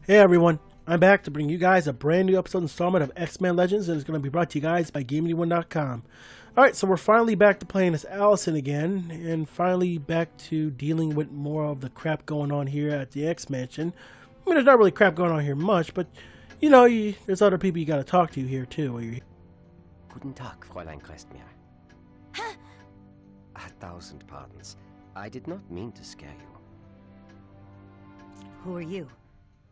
Hey everyone, I'm back to bring you guys a brand new episode installment of X-Men Legends, and it's going to be brought to you guys by GameAnyone.com. Alright, so we're finally back to playing as Allison again, and finally back to dealing with more of the crap going on here at the X-Mansion. I mean, there's not really crap going on here much, but, you know, there's other people you got to talk to here too. Guten Tag, Fräulein Crestmeyer. Huh? 1,000 pardons. I did not mean to scare you. Who are you?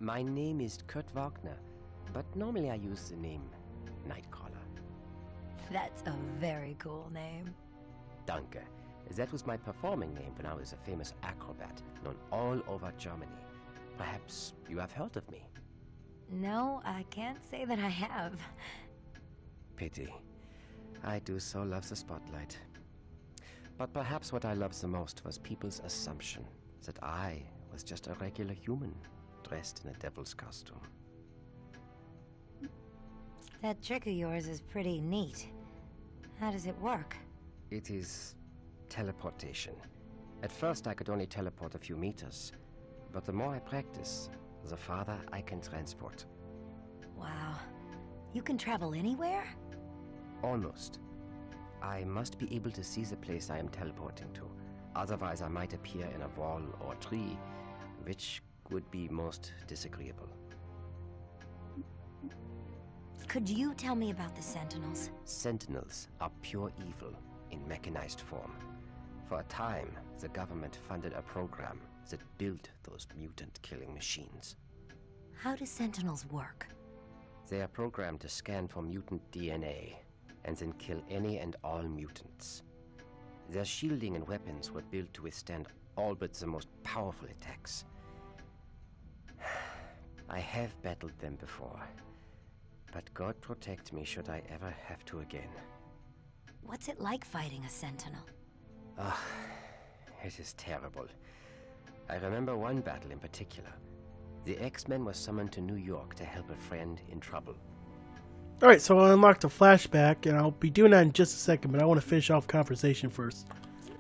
My name is Kurt Wagner, but normally I use the name Nightcrawler. That's a very cool name. Danke. That was my performing name when I was a famous acrobat, known all over Germany. Perhaps you have heard of me. No, I can't say that I have. Pity. I do so love the spotlight. But perhaps what I loved the most was people's assumption that I was just a regular human, dressed in a devil's costume. That trick of yours is pretty neat. How does it work? It is teleportation. At first I could only teleport a few meters, but the more I practice, the farther I can transport. Wow. You can travel anywhere? Almost. I must be able to see the place I am teleporting to. Otherwise I might appear in a wall or a tree, which would be most disagreeable. Could you tell me about the Sentinels? Sentinels are pure evil in mechanized form. For a time, the government funded a program that built those mutant-killing machines. How do Sentinels work? They are programmed to scan for mutant DNA and then kill any and all mutants. Their shielding and weapons were built to withstand all but the most powerful attacks. I have battled them before, but God protect me should I ever have to again. What's it like fighting a Sentinel? Ugh, it is terrible. I remember one battle in particular. The X-Men were summoned to New York to help a friend in trouble. Alright, so I unlocked the flashback, and I'll be doing that in just a second, but I want to finish off conversation first.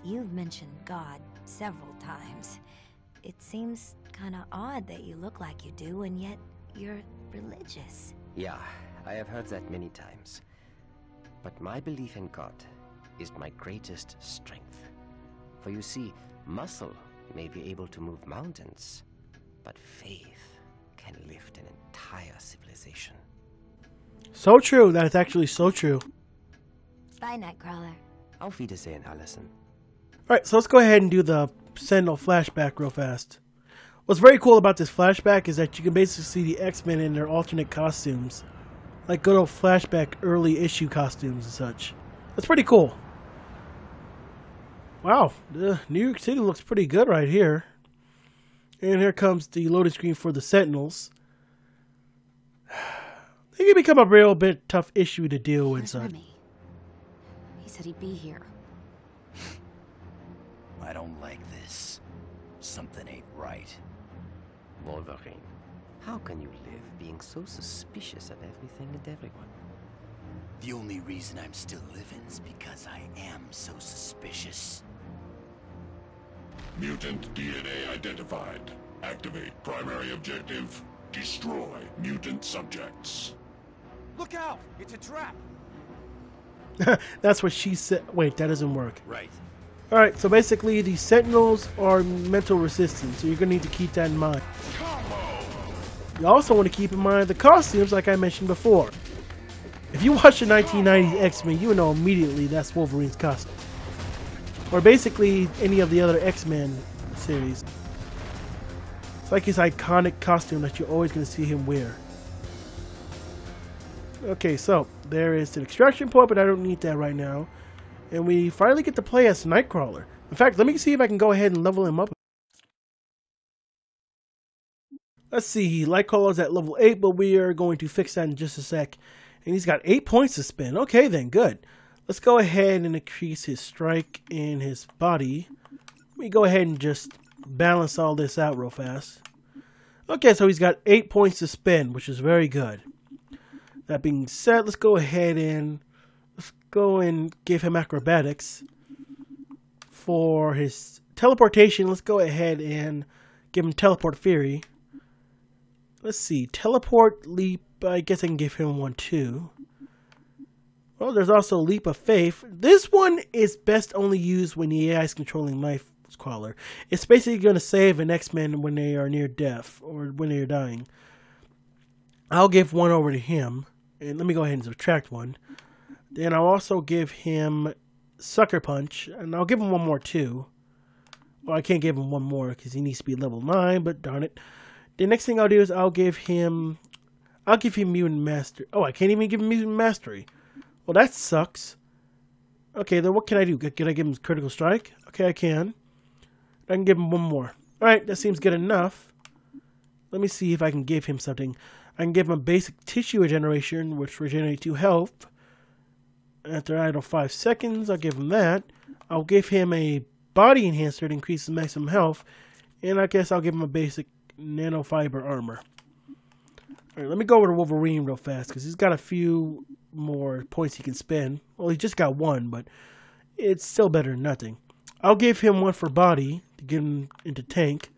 You've mentioned God several times. It seems kind of odd that you look like you do, and yet you're religious. Yeah, I have heard that many times. But my belief in God is my greatest strength. For you see, muscle may be able to move mountains, but faith can lift an entire civilization. So true, that is actually so true. Bye, Nightcrawler. Auf Wiedersehen, Allison. Alright, so let's go ahead and do the Sentinel flashback real fast. What's very cool about this flashback is that you can basically see the X-Men in their alternate costumes. Like good old flashback early issue costumes and such. That's pretty cool. Wow, New York City looks pretty good right here. And here comes the loading screen for the Sentinels. They can become a real bit tough issue to deal with. Where's Remy? He said he'd be here. I don't like this. Something ain't right. Wolverine, how can you live being so suspicious of everything and everyone? The only reason I'm still living is because I am so suspicious. Mutant DNA identified. Activate primary objective. Destroy mutant subjects. Look out! It's a trap! That's what she said. Wait, that doesn't work. Right. Alright, so basically the Sentinels are mental resistant, so you're going to need to keep that in mind. You also want to keep in mind the costumes, like I mentioned before. If you watch the 1990s X-Men, you will know immediately that's Wolverine's costume. Or basically any of the other X-Men series. It's like his iconic costume that you're always going to see him wear. Okay, so there is an extraction point, but I don't need that right now. And we finally get to play as Nightcrawler. In fact, let me see if I can go ahead and level him up. Let's see, Nightcrawler's at level 8, but we are going to fix that in just a sec. And he's got 8 points to spend. Okay then, good. Let's go ahead and increase his strike and his body. Let me go ahead and just balance all this out real fast. Okay, so he's got 8 points to spend, which is very good. That being said, let's go ahead and give him acrobatics. For his teleportation, let's go ahead and give him teleport fury. Let's see. Teleport, leap. I guess I can give him one too. Well, there's also leap of faith. This one is best only used when the AI is controlling Nightcrawler. It's basically going to save an X-Men when they are near death or when they are dying. I'll give one over to him. And let me go ahead and subtract one. Then I'll also give him Sucker Punch. And I'll give him one more too. Well, I can't give him one more because he needs to be level 9, but darn it. The next thing I'll do is I'll give him Mutant Mastery. Oh, I can't even give him Mutant Mastery. Well, that sucks. Okay, then what can I do? Can I give him Critical Strike? Okay, I can. I can give him one more. Alright, that seems good enough. Let me see if I can give him something. I can give him a basic tissue regeneration, which regenerates 2 health. After idle 5 seconds, I'll give him that. I'll give him a body enhancer that increases maximum health. And I guess I'll give him a basic nanofiber armor. Alright, let me go over to Wolverine real fast, because he's got a few more points he can spend. Well, he just got 1, but it's still better than nothing. I'll give him 1 for body, to get him into tank.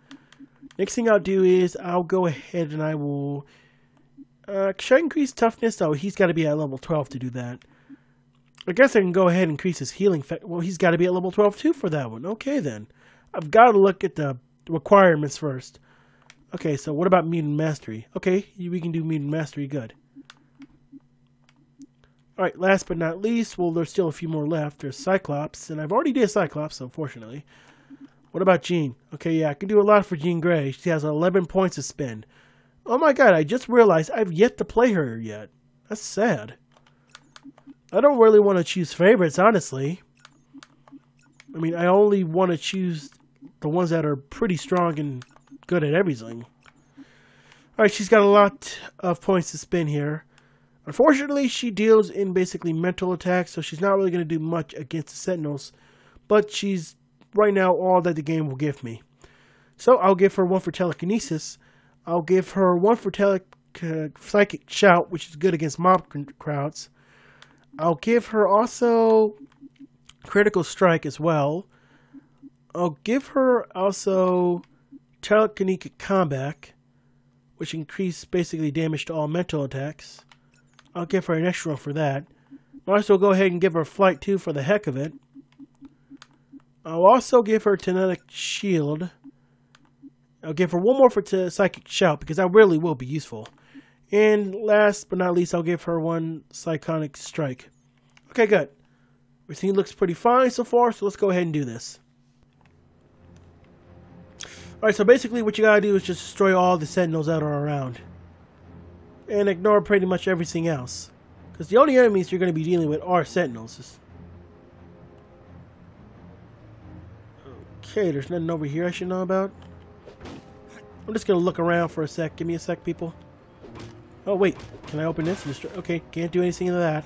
Next thing I'll do is, I'll go ahead and I will... should I increase toughness? Oh, he's got to be at level 12 to do that. I guess I can go ahead and increase his healing. Well, he's got to be at level 12 too for that one. Okay, then. I've got to look at the requirements first. Okay, so what about Mutant Mastery? Okay, we can do Mutant Mastery. Good. Alright, last but not least, well, there's still a few more left. There's Cyclops, and I've already did Cyclops, unfortunately. What about Jean? Okay, yeah, I can do a lot for Jean Grey. She has 11 points to spend. Oh my god, I just realized I've yet to play her yet. That's sad. I don't really want to choose favorites, honestly. I mean, I only want to choose the ones that are pretty strong and good at everything. Alright, she's got a lot of points to spend here. Unfortunately, she deals in basically mental attacks, so she's not really going to do much against the Sentinels. But she's, right now, all that the game will give me. So, I'll give her 1 for telekinesis. I'll give her 1 for psychic shout, which is good against mob crowds. I'll give her also critical strike as well. I'll give her also telekinetic combat, which increases basically damage to all mental attacks. I'll give her an extra 1 for that. I'll also go ahead and give her flight 2 for the heck of it. I'll also give her kinetic shield. I'll give her 1 more for psychic shout because that really will be useful. And last but not least, I'll give her 1 psionic strike. Okay, good. Everything looks pretty fine so far, so let's go ahead and do this. Alright, so basically what you gotta do is just destroy all the Sentinels that are around. And ignore pretty much everything else. Because the only enemies you're going to be dealing with are Sentinels. Okay, there's nothing over here I should know about. I'm just going to look around for a sec. Give me a sec, people. Oh, wait. Can I open this? Okay, can't do anything to that.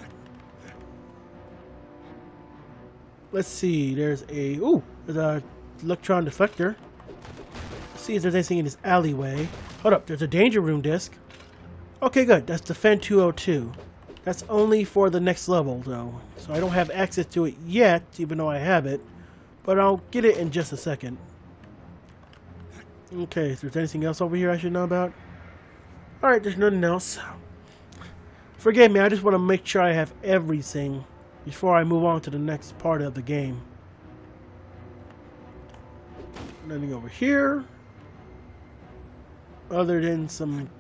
Let's see. There's a... Ooh! There's a electron deflector. Let's see if there's anything in this alleyway. Hold up. There's a danger room disc. Okay, good. That's Defend 202. That's only for the next level, though. So I don't have access to it yet, even though I have it. But I'll get it in just a second. Okay, if there's anything else over here I should know about. Alright, there's nothing else. Forgive me, I just want to make sure I have everything before I move on to the next part of the game. Nothing over here. Other than some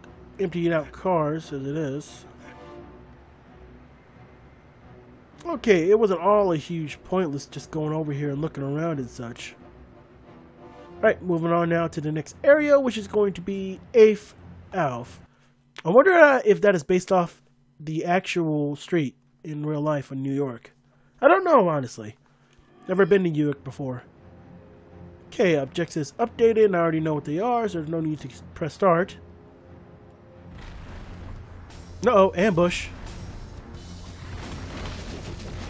emptied out cars, as it is. Okay, it wasn't all a huge pointless just going over here and looking around and such. Alright, moving on now to the next area, which is going to be 8th Ave. I wonder if that is based off the actual street in real life in New York. I don't know, honestly. Never been to New York before. Okay, objectives updated, and I already know what they are, so there's no need to press start. Uh-oh, ambush.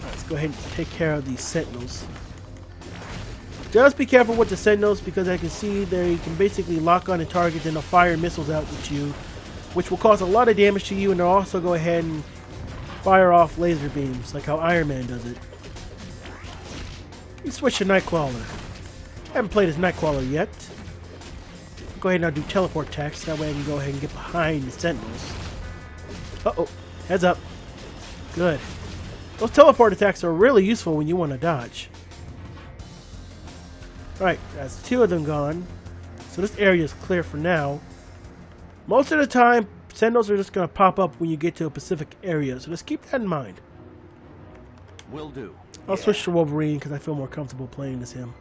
Right, let's go ahead and take care of these Sentinels. Just be careful with the Sentinels because I can see they can basically lock on a target and they'll fire missiles out at you, which will cause a lot of damage to you, and they'll also go ahead and fire off laser beams, like how Iron Man does it. You switch to Nightcrawler. I haven't played as Nightcrawler yet. Go ahead and now do teleport attacks. That way I can go ahead and get behind the sentinels. Uh-oh. Heads up. Good. Those teleport attacks are really useful when you want to dodge. Alright, that's 2 of them gone. So this area is clear for now. Most of the time, sentinels are just going to pop up when you get to a specific area. So just keep that in mind. Will do. I'll switch to Wolverine because I feel more comfortable playing as him.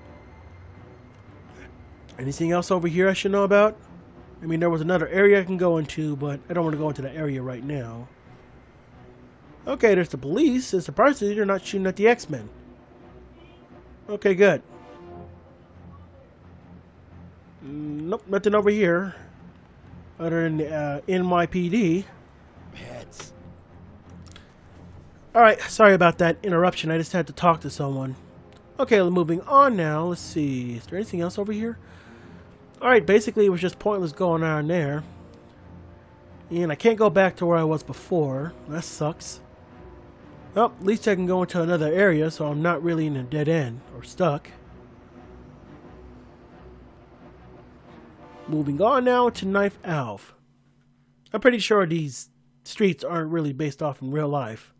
Anything else over here I should know about? I mean, there was another area I can go into, but I don't want to go into that area right now. Okay, there's the police, and surprisingly, they're not shooting at the X-Men. Okay, good. Nope, nothing over here. Other than NYPD. Pets. Alright, sorry about that interruption. I just had to talk to someone. Okay, moving on now. Let's see. Is there anything else over here? Alright, basically it was just pointless going on there. And I can't go back to where I was before. That sucks. Well, at least I can go into another area, so I'm not really in a dead end or stuck. Moving on now to Knife Alf. I'm pretty sure these streets aren't really based off in real life.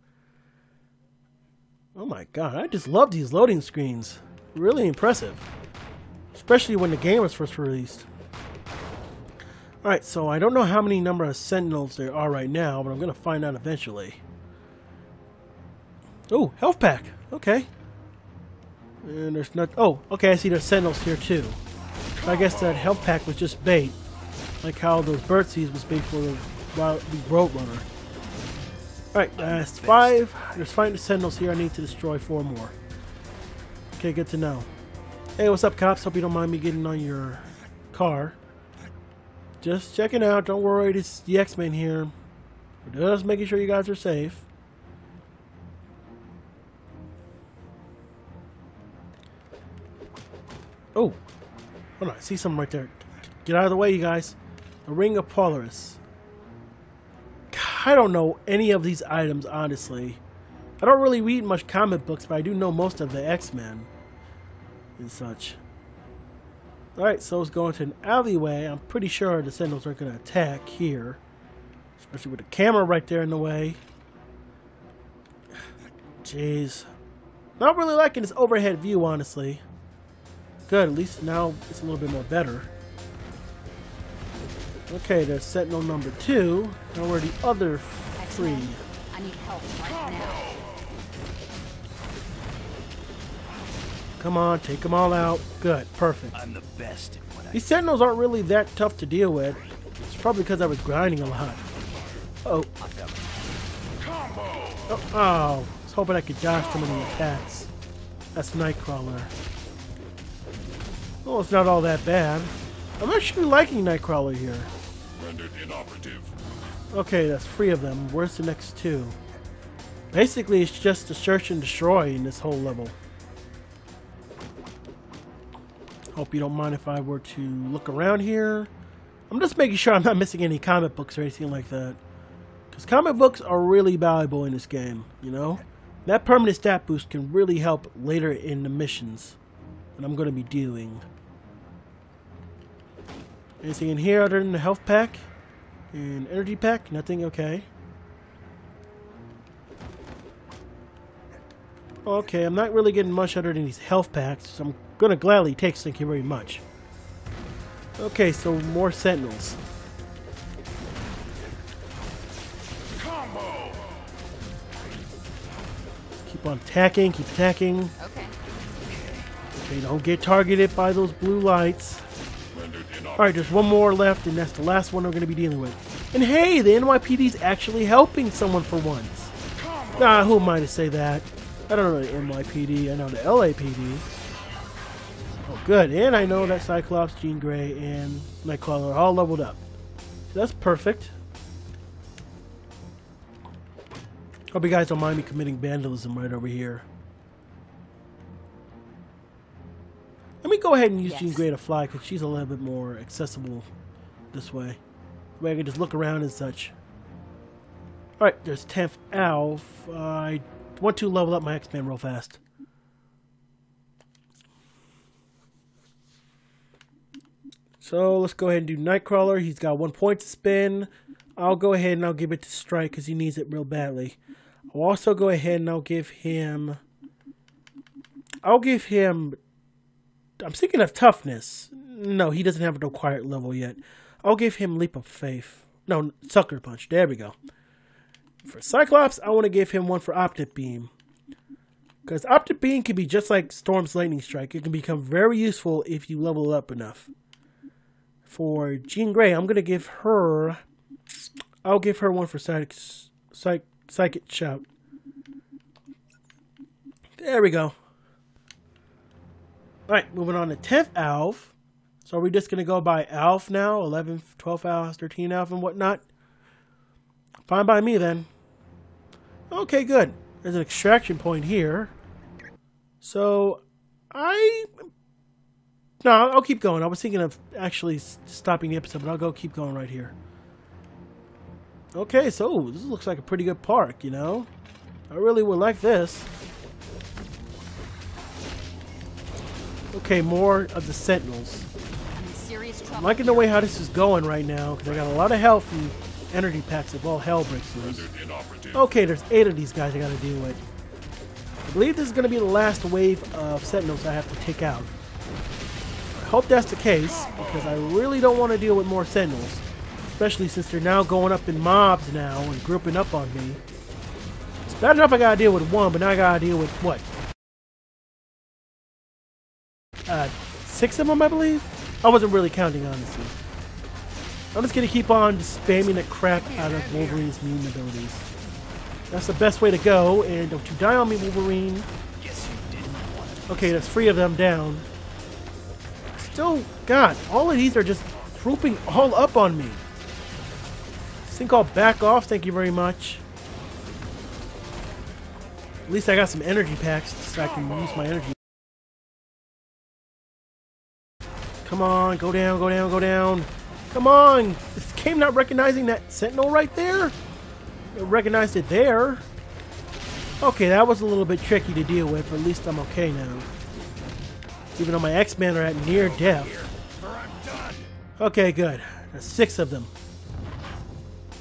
Oh my god, I just love these loading screens. Really impressive. Especially when the game was first released. Alright, so I don't know how many number of sentinels there are right now, but I'm going to find out eventually. Oh, health pack. Okay. And there's not... Oh, okay, I see there's sentinels here too. So I guess that health pack was just bait. Like how those birdseeds was bait for the Roadrunner. Alright, that's 5. There's 5 sentinels here. I need to destroy 4 more. Okay, good to know. Hey, what's up, cops? Hope you don't mind me getting on your car. Just checking out. Don't worry, this is the X-Men here. We're just making sure you guys are safe. Oh, hold on. I see something right there. Get out of the way, you guys. The Ring of Polaris. I don't know any of these items, honestly. I don't really read much comic books, but I do know most of the X-Men and such. Alright, so it's going to an alleyway. I'm pretty sure the Sentinels are going to attack here. Especially with the camera right there in the way. Jeez. Not really liking this overhead view, honestly. Good, at least now it's a little bit more better. Okay, there's Sentinel number 2. Now where are the other 3? I need help right now. Come on, take them all out. Good, perfect. I'm the best at what I These Sentinels aren't really that tough to deal with. It's probably because I was grinding a lot. Oh. Oh, I was hoping I could dodge some of the attacks. That's Nightcrawler. Oh, it's not all that bad. I'm actually liking Nightcrawler here. Rendered inoperative. Okay, that's 3 of them. Where's the next 2? Basically, it's just to search and destroy in this whole level. Hope you don't mind if I were to look around here. I'm just making sure I'm not missing any comic books or anything like that. Because comic books are really valuable in this game, you know? That permanent stat boost can really help later in the missions that I'm going to be doing. Anything in here other than the health pack? And energy pack? Nothing? Okay. Okay, I'm not really getting much other than these health packs, so I'm going to gladly take. Thank you very much. Okay, so more sentinels. Combo. Keep on attacking, keep attacking. Okay. Okay, don't get targeted by those blue lights. Alright, there's one more left, and that's the last one we're going to be dealing with. And hey, the NYPD's actually helping someone for once. Nah, who am I to say that? I don't know the NYPD, I know the LAPD. Oh, good, and I know that Cyclops, Jean Grey, and Nightcrawler are all leveled up. So that's perfect. Hope you guys don't mind me committing vandalism right over here. Let me go ahead and use Jean Grey to fly, because she's a little bit more accessible this way. Where I can just look around and such. Alright, there's 10th Alf. I want to level up my X-Men real fast. So let's go ahead and do Nightcrawler. He's got 1 point to spin. I'll go ahead and I'll give it to Strike because he needs it real badly. I'll also go ahead and I'll give him... I'm thinking of Toughness. No, he doesn't have an acquired level yet. I'll give him Leap of Faith. No, Sucker Punch. There we go. For Cyclops, I want to give him one for Optic Beam. Because Optic Beam can be just like Storm's Lightning Strike. It can become very useful if you level it up enough. For Jean Grey, I'm going to give her... I'll give her one for Psychic Shout. There we go. Alright, moving on to 10th Alf. So are we just going to go by Alf now? 11th, 12th Alf, 13th Alf, and whatnot? Fine by me then. Okay, good. There's an extraction point here. So, no, I'll keep going. I was thinking of actually stopping the episode, but I'll keep going right here. Okay, so this looks like a pretty good park, you know? I really would like this. Okay, more of the Sentinels. I'm liking the way how this is going right now, because I got a lot of health and energy packs if all hell breaks loose. Okay, there's 8 of these guys I gotta deal with. I believe this is gonna be the last wave of Sentinels I have to take out. I hope that's the case, because I really don't want to deal with more Sentinels. Especially since they're now going up in mobs now and grouping up on me. It's bad enough I gotta deal with one, but now I gotta deal with what? 6 of them, I believe? I wasn't really counting, honestly. I'm just gonna keep on spamming the crap out of Wolverine's immune abilities. That's the best way to go, and don't you die on me, Wolverine. Okay, that's 3 of them down. Still, God, all of these are just grouping all up on me. This thing called Back Off, thank you very much. At least I got some energy packs so I can use my energy. Come on, go down, go down, go down. Come on! This game not recognizing that Sentinel right there? It recognized it there. Okay, that was a little bit tricky to deal with, but at least I'm okay now. Even though my X-Men are at near death. Okay, good. There's 6 of them.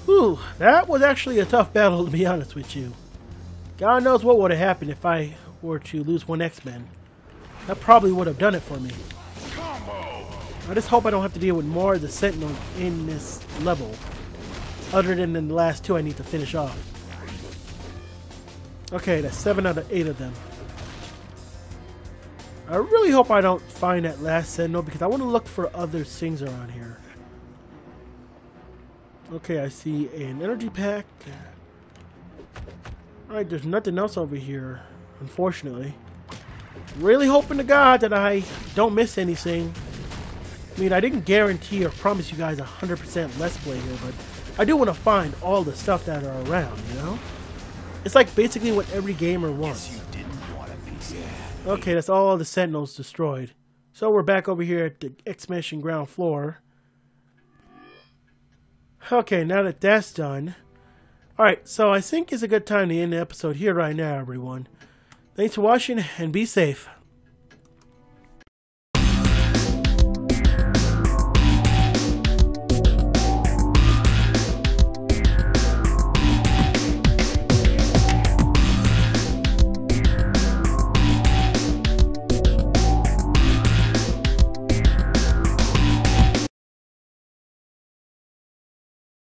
Whew, that was actually a tough battle, to be honest with you. God knows what would have happened if I were to lose 1 X-Men. That probably would have done it for me. I just hope I don't have to deal with more of the Sentinels in this level. Other than the last 2 I need to finish off. Okay, that's 7 out of 8 of them. I really hope I don't find that last Sentinel because I want to look for other things around here. Okay, I see an energy pack. Alright, there's nothing else over here, unfortunately. Really hoping to God that I don't miss anything. I mean, I didn't guarantee or promise you guys 100% Let's Play here, but I do want to find all the stuff that are around, you know? It's like basically what every gamer wants. Okay, that's all the Sentinels destroyed. So we're back over here at the X-Mansion ground floor. Okay, now that that's done. Alright, so I think it's a good time to end the episode here right now, everyone. Thanks for watching, and be safe.